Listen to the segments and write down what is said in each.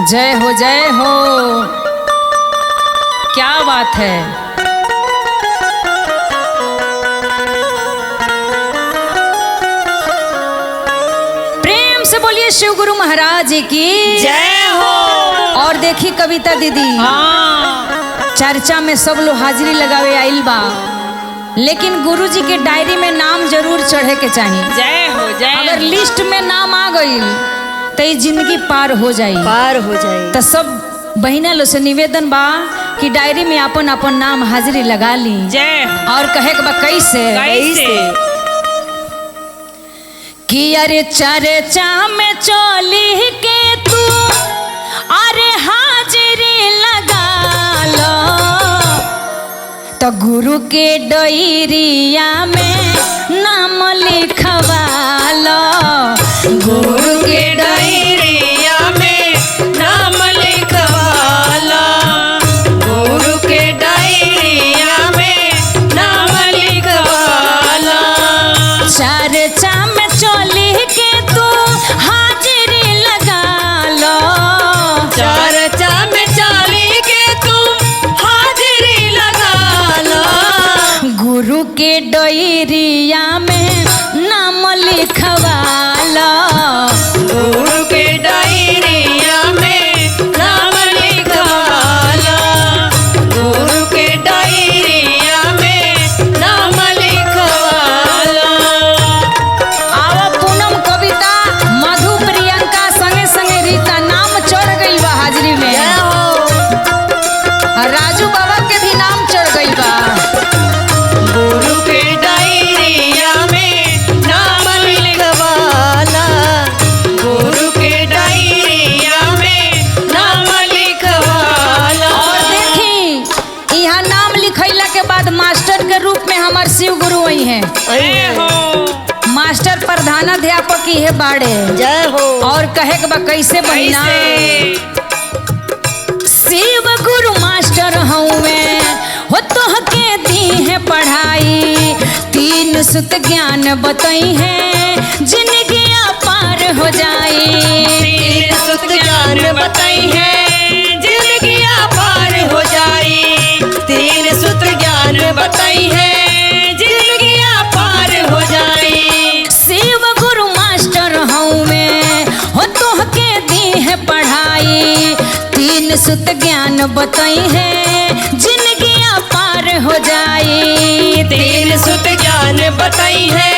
जय हो। क्या बात है। प्रेम से बोलिए शिव गुरु महाराज की जय हो। और देखी कविता दीदी, हाँ चर्चा में सब लोग हाजिरी लगावे आइल बा, लेकिन गुरुजी के डायरी में नाम जरूर चढ़े के चाहिए। जय हो जय। अगर लिस्ट में नाम आ गई तो ये जिंदगी पार हो जाई। तो सब बहिना लो से निवेदन बा कि डायरी में अपन अपन नाम हाजिरी लगा ली। जय और कहे के बा कैसे कि अरे चर्चा में चली के तू अरे हाजिरी लगा लो, तो गुरु के डायरिया में नाम लिखवा लो। गुरु के डायरिया में नाम लिखवाला, गुरु के डायरिया में नाम लिखवाला। चर्चा में चली के तू हाजिरी लगा लो, चर्चा में चली के तुम हाजिरी लगा लो। गुरु के डायरिया में नाम लिखवा लो। गुरु के डायरिया में नाम लिखवाला, गुरु के डायरिया में नाम लिखवाला। आवा पूनम कविता मधु प्रियंका संगे संगे रीता नाम चढ़ गई बा हाजिरी में। और राजू बाबा के भी नाम चढ़ गई बा। गुरु के डायरिया में नाम लिखवाला, गुरु के डायरिया में नाम लिखवाला। और देखी यहाँ नाम लिखैला के बाद मास्टर के रूप में हमार शिव गुरु वही हैं। जय हो। मास्टर प्रधानाध्यापक ही है बाड़े। जय हो। और कहे के बा कैसे बहिना, शिव गुरु मास्टर हूँ हो तो के दी है पढ़ाई, तीन सुत ज्ञान बताई है जिंदगी पार हो जाई। तीन सुत ज्ञान बताई है जिंदगी पार हो जाई। तीन सुत ज्ञान बताई है जिंदगी पार हो जाई। शिव गुरु मास्टर हूँ हो तो के दी है पढ़ाई, तीन सुत ज्ञान बताई है जिंदगी पार हो जाई। तीन सुत ज्ञान बताई है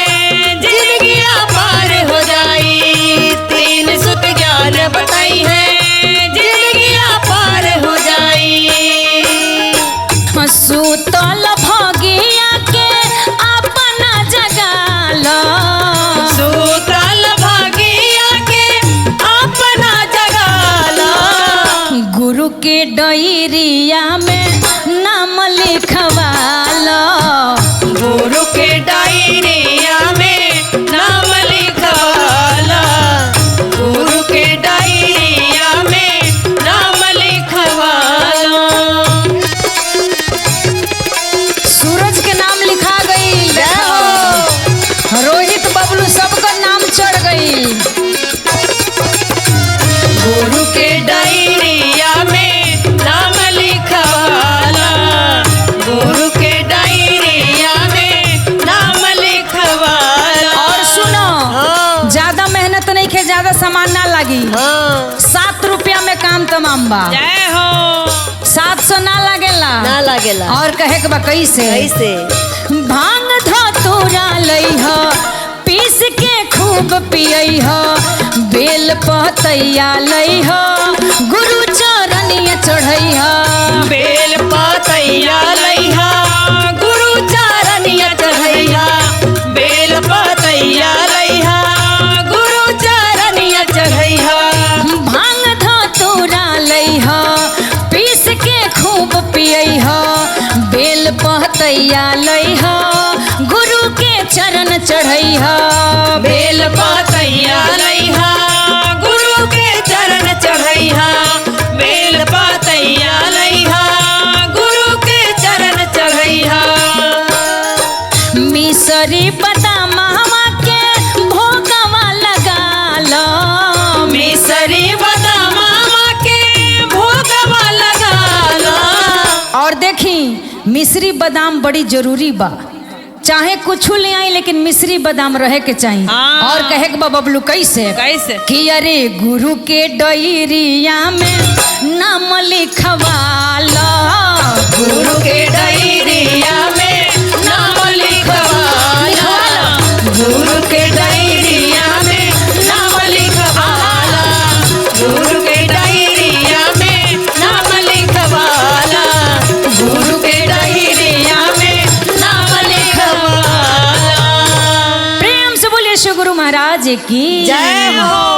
जिंदगी पार हो जाई। तीन सुत ज्ञान बताई है जिंदगी पार हो जाई। सुतल भगिया के अपना जगा लो, सूतल भागिया के अपना जगाला। गुरु के डायरिया में नाम लिखवा लो। गुरु के डायरिया में नाम लिखवाला, गुरु के डायरिया में नाम लिखवाला। सूरज के नाम लिखा गई, रोहित बबलू सबका नाम चढ़ गई। गुरु के डायरिया में नाम लिखवाला, गुरु के डायरिया में नाम लिखवाला। और सुनो, ज्यादा मेहनत नहीं के, ज्यादा सामान ना लगी। 7 रुपया में काम तमाम बा। जय हो। 700 ना लागेला। और कहे के बा कैसे भांग धतूरा लई हो, पीस के खूब पियई हो, बेल पतैया लई हो, गुरु चरनिया चढ़ई हो। बेल पतैया लइहा, गुरु चरनिया चढ़ैहा। बेल पतैया लइहा, गुरु चरनिया चढ़ैहा। भांग धतूरा लई हो, पीस के खूब पियई हो, बेल पतैया लई हो, गुरु के चरण चढ़ई हो। बेल पतैया लइहा, गुरु के चरण चढ़ैहा। बेल पतैया लइहा, गुरु के चरण चढ़ैहा। मिसरी बदामवा के भोगवा लगा लो, मिसरी बदामा के मिश्री बादाम बड़ी जरूरी बा। चाहे कुछ ले आई लेकिन मिश्री बादाम रहे के चाहिए। हाँ। और कहे के बा बबलू कैसे कैसे कि अरे गुरु के डायरिया में नाम लिखवाला, गुरु के डायरिया में नाम लिखवाला, गुरु के डायरिया में नाम लिखवाला, गुरु के डायरिया में नाम लिखवाला, गुरु के डायरिया में नाम लिखवाला। प्रेम से बोलिए श्री गुरु महाराज की जय हो।